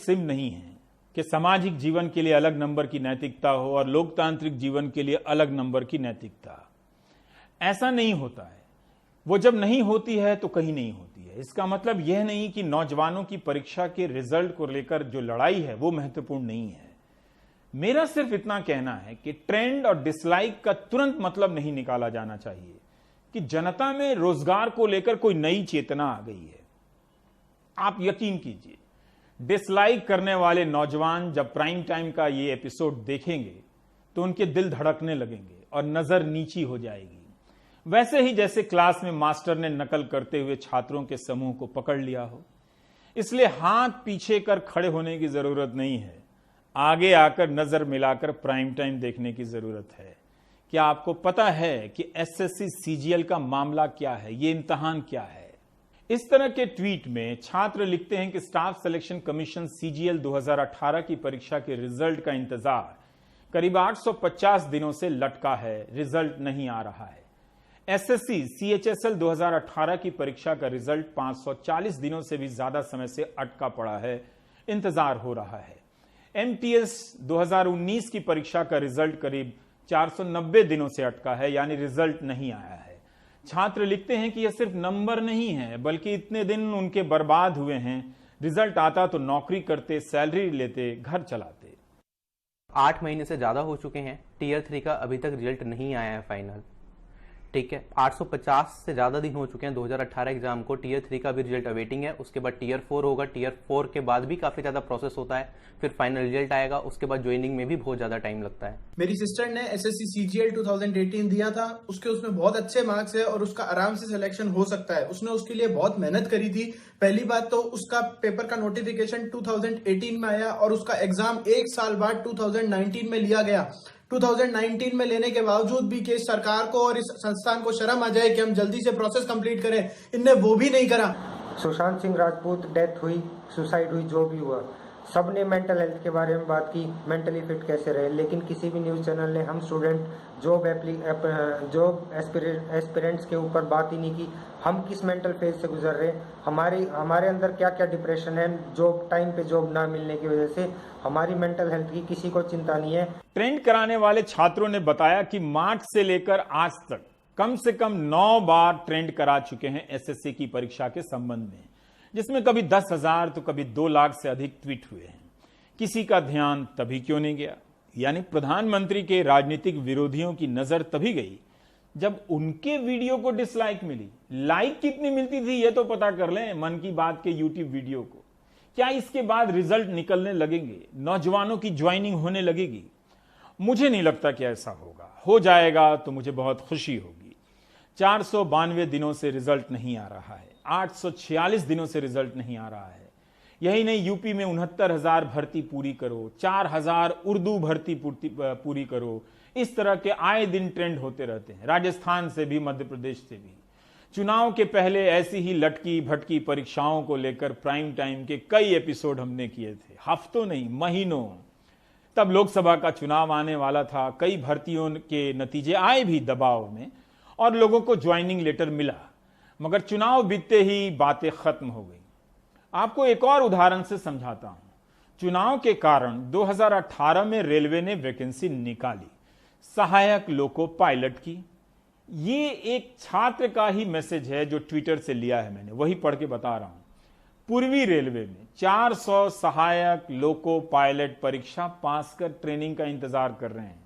SIM नहीं है कि सामाजिक जीवन के लिए अलग नंबर की नैतिकता हो और लोकतांत्रिक जीवन के लिए अलग नंबर की नैतिकता। ऐसा नहीं होता है। वो जब नहीं होती है तो कहीं नहीं होती है। इसका मतलब यह नहीं कि नौजवानों की परीक्षा के रिजल्ट को लेकर जो लड़ाई है वो महत्वपूर्ण नहीं है। मेरा सिर्फ इतना कहना है कि ट्रेंड और डिसलाइक का तुरंत मतलब नहीं निकाला जाना चाहिए कि जनता में रोजगार को लेकर कोई नई चेतना आ गई है। आप यकीन कीजिए, डिसलाइक करने वाले नौजवान जब प्राइम टाइम का ये एपिसोड देखेंगे तो उनके दिल धड़कने लगेंगे और नजर नीची हो जाएगी। वैसे ही जैसे क्लास में मास्टर ने नकल करते हुए छात्रों के समूह को पकड़ लिया हो। इसलिए हाथ पीछे कर खड़े होने की जरूरत नहीं है, आगे आकर नजर मिलाकर प्राइम टाइम देखने की जरूरत है। क्या आपको पता है कि एसएससी सीजीएल का मामला क्या है, ये इम्तिहान क्या है? इस तरह के ट्वीट में छात्र लिखते हैं कि स्टाफ सिलेक्शन कमीशन सीजीएल 2018 की परीक्षा के रिजल्ट का इंतजार करीब 850 दिनों से लटका है, रिजल्ट नहीं आ रहा है। एसएससी सीएचएसएल 2018 की परीक्षा का रिजल्ट 540 दिनों से भी ज्यादा समय से अटका पड़ा है, इंतजार हो रहा है। एमटीएस 2019 की परीक्षा का रिजल्ट करीब 490 दिनों से अटका है, यानी रिजल्ट नहीं आया है। छात्र लिखते हैं कि यह सिर्फ नंबर नहीं है, बल्कि इतने दिन उनके बर्बाद हुए हैं। रिजल्ट आता तो नौकरी करते, सैलरी लेते, घर चलाते। 8 महीने से ज्यादा हो चुके हैं, टीयर 3 का अभी तक रिजल्ट नहीं आया है फाइनल। ठीक है, 850 से ज्यादा दिन हो चुके हैं 2018 एग्जाम को। टीयर 3 का भी रिजल्ट अवेटिंग है, उसके बाद टीयर 4 होगा। टीयर 4 के बाद भी काफी ज्यादा प्रोसेस होता है, फिर फाइनल रिजल्ट आएगा, उसके बाद ज्वाइनिंग में भी बहुत ज्यादा टाइम लगता है। मेरी सिस्टर ने एसएससी सीजीएल 2018 दिया था, उसमें बहुत अच्छे मार्क्स है और उसका आराम से सिलेक्शन हो सकता है। उसने उसके लिए बहुत मेहनत करी थी। पहली बात तो उसका पेपर का नोटिफिकेशन 2018 में आया और उसका एग्जाम 1 साल बाद 2019 में लिया गया। 2019 में लेने के बावजूद भी कि सरकार को और इस संस्थान को शर्म आ जाए कि हम जल्दी से प्रोसेस कंप्लीट करें, इनने वो भी नहीं करा। सुशांत सिंह राजपूत डेथ हुई, सुसाइड हुई, जो भी हुआ, सबने मेंटल हेल्थ के बारे में बात की, मेंटली फिट कैसे रहे, लेकिन किसी भी न्यूज़ चैनल ने हम स्टूडेंट जॉब एस्पिरेंट्स के ऊपर बात ही नहीं की। हम किस मेंटल फेज से गुजर रहे, हमारे अंदर क्या क्या डिप्रेशन है, जॉब टाइम पे जॉब ना मिलने की वजह से, हमारी मेंटल हेल्थ की किसी को चिंता नहीं है। ट्रेंड कराने वाले छात्रों ने बताया कि मार्च से लेकर आज तक कम से कम 9 बार ट्रेंड करा चुके हैं एसएससी की परीक्षा के संबंध में, जिसमें कभी 10,000 तो कभी 2 लाख से अधिक ट्वीट हुए हैं। किसी का ध्यान तभी क्यों नहीं गया? यानी प्रधानमंत्री के राजनीतिक विरोधियों की नजर तभी गई जब उनके वीडियो को डिसलाइक मिली। लाइक कितनी मिलती थी ये तो पता कर लें मन की बात के यूट्यूब वीडियो को। क्या इसके बाद रिजल्ट निकलने लगेंगे, नौजवानों की ज्वाइनिंग होने लगेगी? मुझे नहीं लगता कि ऐसा होगा। हो जाएगा तो मुझे बहुत खुशी होगी। 492 दिनों से रिजल्ट नहीं आ रहा है, 846 दिनों से रिजल्ट नहीं आ रहा है। यही नहीं, यूपी में 69,000 भर्ती पूरी करो, 4,000 उर्दू भर्ती पूरी करो। इस तरह के आए दिन ट्रेंड होते रहते हैं, राजस्थान से भी, मध्य प्रदेश से भी। चुनाव के पहले ऐसी ही लटकी भटकी परीक्षाओं को लेकर प्राइम टाइम के कई एपिसोड हमने किए थे, हफ्तों नहीं महीनों। तब लोकसभा का चुनाव आने वाला था, कई भर्तियों के नतीजे आए भी दबाव में और लोगों को ज्वाइनिंग लेटर मिला, मगर चुनाव बीतते ही बातें खत्म हो गई। आपको एक और उदाहरण से समझाता हूं। चुनाव के कारण 2018 में रेलवे ने वैकेंसी निकाली, सहायक लोको पायलट की। ये एक छात्र का ही मैसेज है जो ट्विटर से लिया है मैंने, वही पढ़ के बता रहा हूं। पूर्वी रेलवे में 400 सहायक लोको पायलट परीक्षा पास कर ट्रेनिंग का इंतजार कर रहे हैं,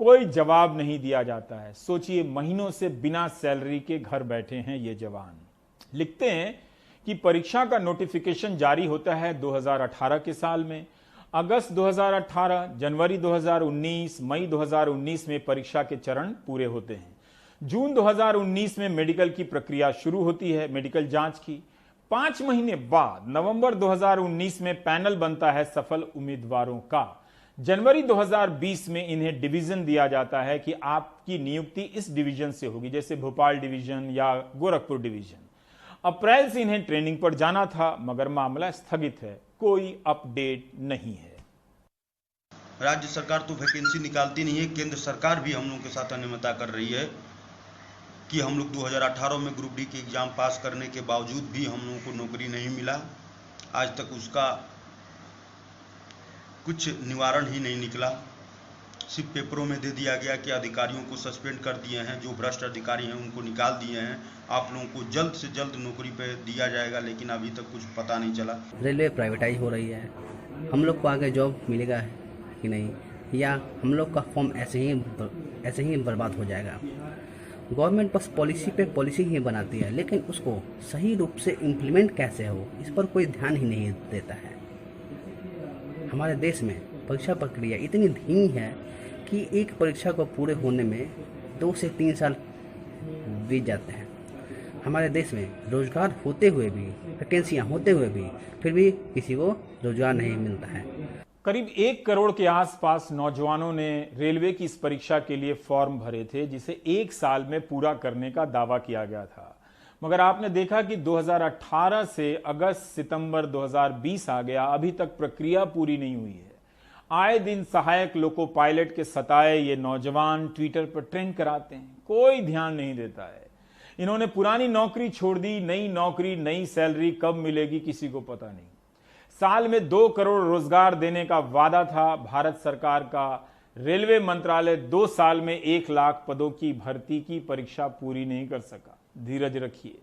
कोई जवाब नहीं दिया जाता है। सोचिए, महीनों से बिना सैलरी के घर बैठे हैं ये जवान। लिखते हैं कि परीक्षा का नोटिफिकेशन जारी होता है 2018 के साल में, अगस्त 2018, जनवरी 2019, मई 2019 में परीक्षा के चरण पूरे होते हैं। जून 2019 में मेडिकल की प्रक्रिया शुरू होती है, मेडिकल जांच की। 5 महीने बाद नवंबर 2019 में पैनल बनता है सफल उम्मीदवारों का। जनवरी 2020 में इन्हें डिवीजन दिया जाता है कि आपकी नियुक्ति इस डिवीजन से होगी, जैसे भोपाल डिवीजन या गोरखपुर डिवीजन। अप्रैल से इन्हें ट्रेनिंग पर जाना था, मगर मामला स्थगित है, कोई अपडेट नहीं है। राज्य सरकार तो वैकेंसी निकालती नहीं है, केंद्र सरकार भी हम लोगों के साथ अनियमितता कर रही है कि हम लोग 2018 में ग्रुप डी की एग्जाम पास करने के बावजूद भी हम लोगों को नौकरी नहीं मिला। आज तक उसका कुछ निवारण ही नहीं निकला। सिर्फ पेपरों में दे दिया गया कि अधिकारियों को सस्पेंड कर दिए हैं, जो भ्रष्ट अधिकारी हैं उनको निकाल दिए हैं, आप लोगों को जल्द से जल्द नौकरी पे दिया जाएगा, लेकिन अभी तक कुछ पता नहीं चला। रेलवे प्राइवेटाइज हो रही है, हम लोग को आगे जॉब मिलेगा कि नहीं, या हम लोग का फॉर्म ऐसे ही बर्बाद हो जाएगा। गवर्नमेंट बस पॉलिसी पे पॉलिसी ही बनाती है, लेकिन उसको सही रूप से इम्प्लीमेंट कैसे हो इस पर कोई ध्यान ही नहीं देता है। हमारे देश में परीक्षा प्रक्रिया इतनी धीमी है कि एक परीक्षा को पूरे होने में 2 से 3 साल बीत जाते हैं। हमारे देश में रोजगार होते हुए भी, वैकेंसियाँ होते हुए भी, फिर भी किसी को रोजगार नहीं मिलता है। करीब 1 करोड़ के आसपास नौजवानों ने रेलवे की इस परीक्षा के लिए फॉर्म भरे थे, जिसे 1 साल में पूरा करने का दावा किया गया था। मगर आपने देखा कि 2018 से अगस्त सितंबर 2020 आ गया, अभी तक प्रक्रिया पूरी नहीं हुई है। आए दिन सहायक लोको पायलट के सताए ये नौजवान ट्विटर पर ट्रेंड कराते हैं, कोई ध्यान नहीं देता है। इन्होंने पुरानी नौकरी छोड़ दी, नई नौकरी, नई सैलरी कब मिलेगी किसी को पता नहीं। साल में 2 करोड़ रोजगार देने का वादा था भारत सरकार का। रेलवे मंत्रालय 2 साल में 1 लाख पदों की भर्ती की परीक्षा पूरी नहीं कर सका। धीरज रखिए,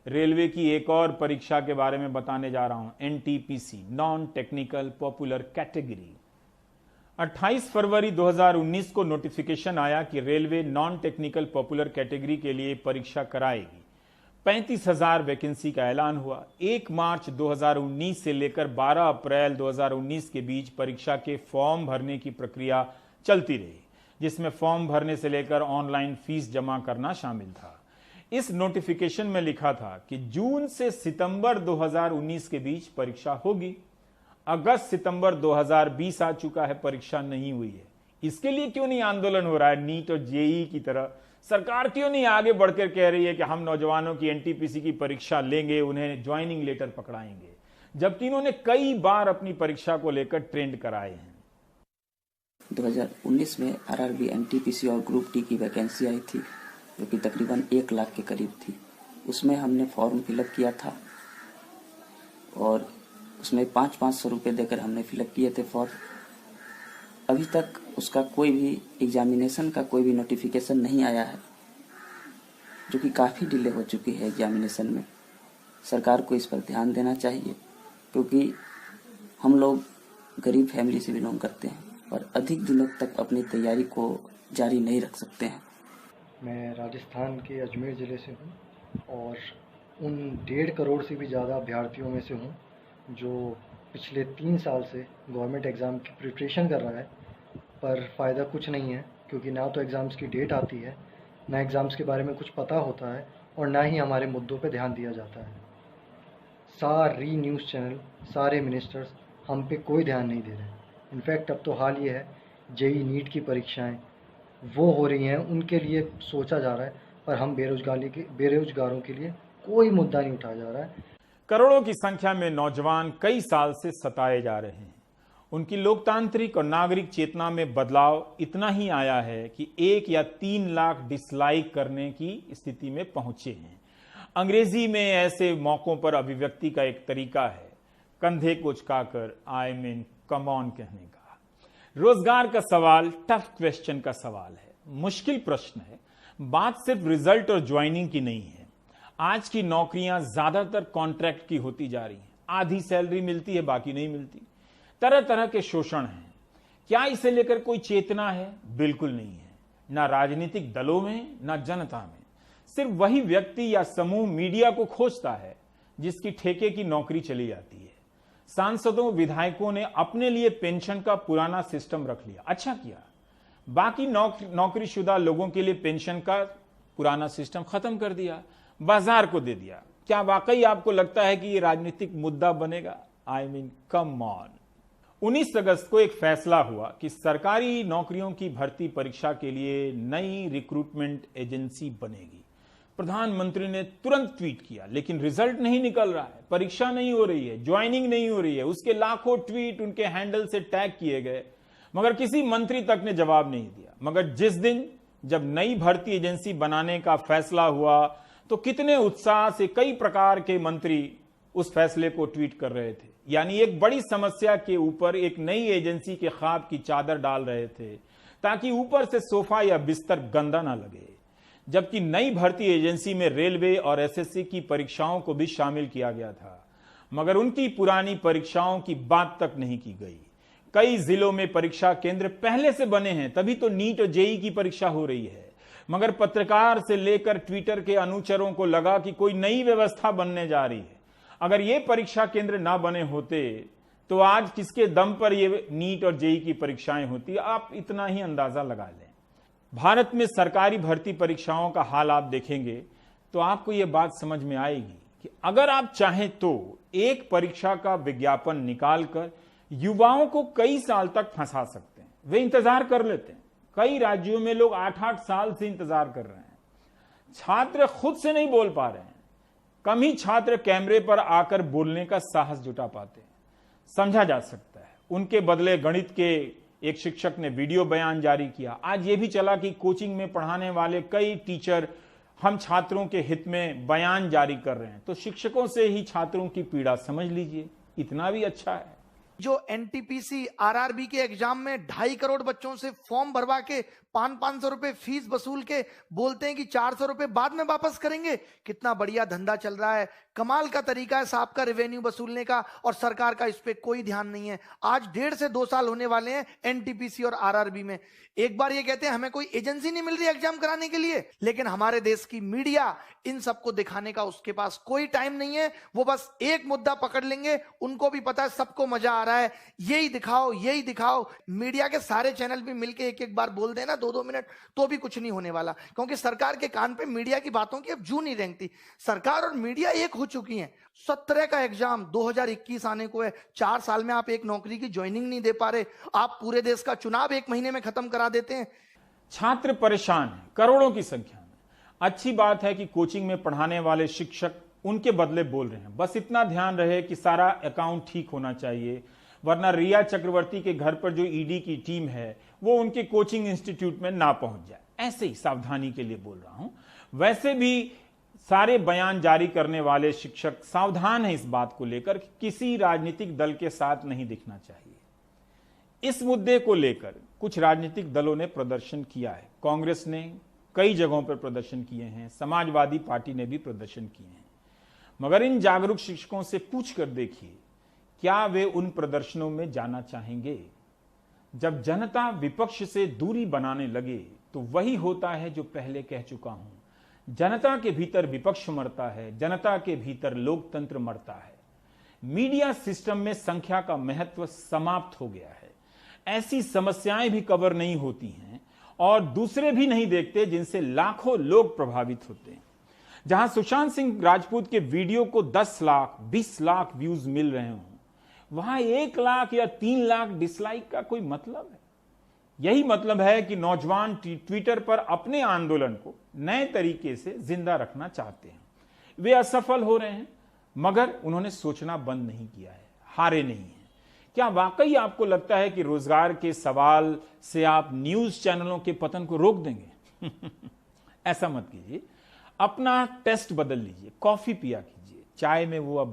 रेलवे की एक और परीक्षा के बारे में बताने जा रहा हूं, NTPC, non technical popular category. 28 फरवरी 2019 को नोटिफिकेशन आया कि railway non technical popular category के लिए परीक्षा कराएगी। 35,000 वैकेंसी का ऐलान हुआ। 1 मार्च 2019 से लेकर 12 अप्रैल 2019 के बीच परीक्षा के फॉर्म भरने की प्रक्रिया चलती रही, जिसमें फॉर्म भरने से लेकर ऑनलाइन फीस जमा करना शामिल था। इस नोटिफिकेशन में लिखा था कि जून से सितंबर 2019 के बीच परीक्षा होगी। अगस्त सितंबर 2020 आ चुका है, परीक्षा नहीं हुई है। इसके लिए क्यों नहीं आंदोलन हो रहा है? नीट और जेईई की तरह सरकार क्यों नहीं आगे बढ़कर कह रही है कि हम नौजवानों की NTPC की परीक्षा लेंगे, उन्हें ज्वाइनिंग लेटर पकड़ाएंगे, जबकि इन्होंने कई बार अपनी परीक्षा को लेकर ट्रेंड कराए हैं। 2019 में RRB, NTPC और ग्रुप डी की वैकेंसी आई थी, जो कि तकरीबन 1 लाख के करीब थी। उसमें हमने फॉर्म फिलअप किया था और उसमें 500-500 रुपये देकर हमने फिलअप किए थे फॉर्म। अभी तक उसका कोई भी एग्जामिनेशन का कोई भी नोटिफिकेशन नहीं आया है, जो कि काफ़ी डिले हो चुकी है एग्जामिनेशन में। सरकार को इस पर ध्यान देना चाहिए, क्योंकि हम लोग गरीब फैमिली से बिलोंग करते हैं और अधिक दिनों तक अपनी तैयारी को जारी नहीं रख सकते हैं। मैं राजस्थान के अजमेर ज़िले से हूँ और उन 1.5 करोड़ से भी ज़्यादा अभ्यर्थियों में से हूँ जो पिछले 3 साल से गवर्नमेंट एग्ज़ाम की प्रिपरेशन कर रहा है, पर फ़ायदा कुछ नहीं है, क्योंकि ना तो एग्ज़ाम्स की डेट आती है, ना एग्ज़ाम्स के बारे में कुछ पता होता है और ना ही हमारे मुद्दों पे ध्यान दिया जाता है। सारी न्यूज़ चैनल, सारे मिनिस्टर्स हम पे कोई ध्यान नहीं दे रहे हैं। इनफैक्ट अब तो हाल ये है, जेईई नीट की परीक्षाएं वो हो रही हैं, उनके लिए सोचा जा रहा है, पर हम बेरोजगारों के लिए कोई मुद्दा नहीं उठाया जा रहा है। करोड़ों की संख्या में नौजवान कई साल से सताए जा रहे हैं। उनकी लोकतांत्रिक और नागरिक चेतना में बदलाव इतना ही आया है कि 1 या 3 लाख डिसलाइक करने की स्थिति में पहुंचे हैं। अंग्रेजी में ऐसे मौकों पर अभिव्यक्ति का एक तरीका है कंधे को झुकाकर आई मीन कम ऑन कहने का। रोजगार का सवाल टफ क्वेश्चन का सवाल है, मुश्किल प्रश्न है। बात सिर्फ रिजल्ट और ज्वाइनिंग की नहीं है। आज की नौकरियां ज्यादातर कॉन्ट्रैक्ट की होती जा रही हैं। आधी सैलरी मिलती है, बाकी नहीं मिलती। तरह तरह के शोषण हैं। क्या इसे लेकर कोई चेतना है? बिल्कुल नहीं है, ना राजनीतिक दलों में, ना जनता में। सिर्फ वही व्यक्ति या समूह मीडिया को खोजता है जिसकी ठेके की नौकरी चली जाती है। सांसदों, विधायकों ने अपने लिए पेंशन का पुराना सिस्टम रख लिया, अच्छा किया। बाकी नौकरीशुदा लोगों के लिए पेंशन का पुराना सिस्टम खत्म कर दिया, बाजार को दे दिया। क्या वाकई आपको लगता है कि ये राजनीतिक मुद्दा बनेगा? I mean come on. 19 अगस्त को एक फैसला हुआ कि सरकारी नौकरियों की भर्ती परीक्षा के लिए नई रिक्रूटमेंट एजेंसी बनेगी। प्रधानमंत्री ने तुरंत ट्वीट किया, लेकिन रिजल्ट नहीं निकल रहा है, परीक्षा नहीं हो रही है, ज्वाइनिंग नहीं हो रही है। उसके लाखों ट्वीट उनके हैंडल से टैग किए गए, मगर किसी मंत्री तक ने जवाब नहीं दिया। मगर जिस दिन जब नई भर्ती एजेंसी बनाने का फैसला हुआ तो कितने उत्साह से कई प्रकार के मंत्री उस फैसले को ट्वीट कर रहे थे। यानी एक बड़ी समस्या के ऊपर एक नई एजेंसी के ख्वाब की चादर डाल रहे थे ताकि ऊपर से सोफा या बिस्तर गंदा ना लगे। जबकि नई भर्ती एजेंसी में रेलवे और एसएससी की परीक्षाओं को भी शामिल किया गया था, मगर उनकी पुरानी परीक्षाओं की बात तक नहीं की गई। कई जिलों में परीक्षा केंद्र पहले से बने हैं, तभी तो नीट और जेई की परीक्षा हो रही है। मगर पत्रकार से लेकर ट्विटर के अनुचरों को लगा कि कोई नई व्यवस्था बनने जा रही है। अगर ये परीक्षा केंद्र ना बने होते तो आज किसके दम पर ये नीट और जेई की परीक्षाएं होती, आप इतना ही अंदाजा लगा लें। भारत में सरकारी भर्ती परीक्षाओं का हाल आप देखेंगे तो आपको यह बात समझ में आएगी कि अगर आप चाहें तो एक परीक्षा का विज्ञापन निकालकर युवाओं को कई साल तक फंसा सकते हैं। वे इंतजार कर लेते हैं। कई राज्यों में लोग 8-8 साल से इंतजार कर रहे हैं। छात्र खुद से नहीं बोल पा रहे हैं। कम ही छात्र कैमरे पर आकर बोलने का साहस जुटा पाते हैं। समझा जा सकता है उनके बदले गणित के एक शिक्षक ने वीडियो बयान जारी किया। आज ये भी चला कि कोचिंग में पढ़ाने वाले कई टीचर हम छात्रों के हित में बयान जारी कर रहे हैं। तो शिक्षकों से ही छात्रों की पीड़ा समझ लीजिए, इतना भी अच्छा है। जो एनटीपीसी आरआरबी के एग्जाम में 2.5 करोड़ बच्चों से फॉर्म भरवा के 500 रुपए फीस वसूल के बोलते हैं कि 400 रुपए बाद में वापस करेंगे। कितना बढ़िया धंधा चल रहा है। कमाल का तरीका है साहब का रेवेन्यू वसूलने का, और सरकार का इस पे कोई ध्यान नहीं है। आज 1.5 से 2 साल होने वाले हैं एनटीपीसी और आरआरबी में। एक बार ये कहते हैं हमें कोई एजेंसी नहीं मिल रही एग्जाम कराने के लिए, लेकिन हमारे देश की मीडिया इन सबको दिखाने का उसके पास कोई टाइम नहीं है। वो बस एक मुद्दा पकड़ लेंगे, उनको भी पता है सबको मजा आ रहा है, यही दिखाओ यही दिखाओ। मीडिया के सारे चैनल भी मिलकर एक बार बोल देना 2-2 मिनट, तो भी कुछ नहीं होने वाला, क्योंकि सरकार के कान पे मीडिया की बातों की अब जू नहीं रेंगती। सरकार और मीडिया एक हो चुकी हैं। 17 का एग्जाम 2021 आने को है। 4 साल में आप एक नौकरी की ज्वाइनिंग नहीं दे पा रहे। आप पूरे देश का चुनाव 1 महीने में खत्म करा देते हैं। छात्र परेशान हैं, करोड़ों की संख्या में। अच्छी बात है कि कोचिंग में पढ़ाने वाले शिक्षक उनके बदले बोल रहे हैं। बस इतना ध्यान रहे कि सारा अकाउंट ठीक होना चाहिए, वरना रिया चक्रवर्ती के घर पर जो ईडी की टीम है वो उनके कोचिंग इंस्टीट्यूट में ना पहुंच जाए। ऐसे ही सावधानी के लिए बोल रहा हूं। वैसे भी सारे बयान जारी करने वाले शिक्षक सावधान हैं इस बात को लेकर कि किसी राजनीतिक दल के साथ नहीं दिखना चाहिए। इस मुद्दे को लेकर कुछ राजनीतिक दलों ने प्रदर्शन किया है। कांग्रेस ने कई जगहों पर प्रदर्शन किए हैं, समाजवादी पार्टी ने भी प्रदर्शन किए हैं। मगर इन जागरूक शिक्षकों से पूछ कर देखिए, क्या वे उन प्रदर्शनों में जाना चाहेंगे? जब जनता विपक्ष से दूरी बनाने लगे तो वही होता है जो पहले कह चुका हूं। जनता के भीतर विपक्ष मरता है, जनता के भीतर लोकतंत्र मरता है। मीडिया सिस्टम में संख्या का महत्व समाप्त हो गया है। ऐसी समस्याएं भी कवर नहीं होती हैं और दूसरे भी नहीं देखते जिनसे लाखों लोग प्रभावित होते हैं। जहां सुशांत सिंह राजपूत के वीडियो को 10 लाख 20 लाख व्यूज मिल रहे हों, वहां 1 लाख या 3 लाख डिसलाइक का कोई मतलब है? यही मतलब है कि नौजवान ट्विटर पर अपने आंदोलन को नए तरीके से जिंदा रखना चाहते हैं। वे असफल हो रहे हैं, मगर उन्होंने सोचना बंद नहीं किया है, हारे नहीं हैं। क्या वाकई आपको लगता है कि रोजगार के सवाल से आप न्यूज चैनलों के पतन को रोक देंगे? ऐसा मत कीजिए। अपना टेस्ट बदल लीजिए, कॉफी पिया कीजिए, चाय में वो अब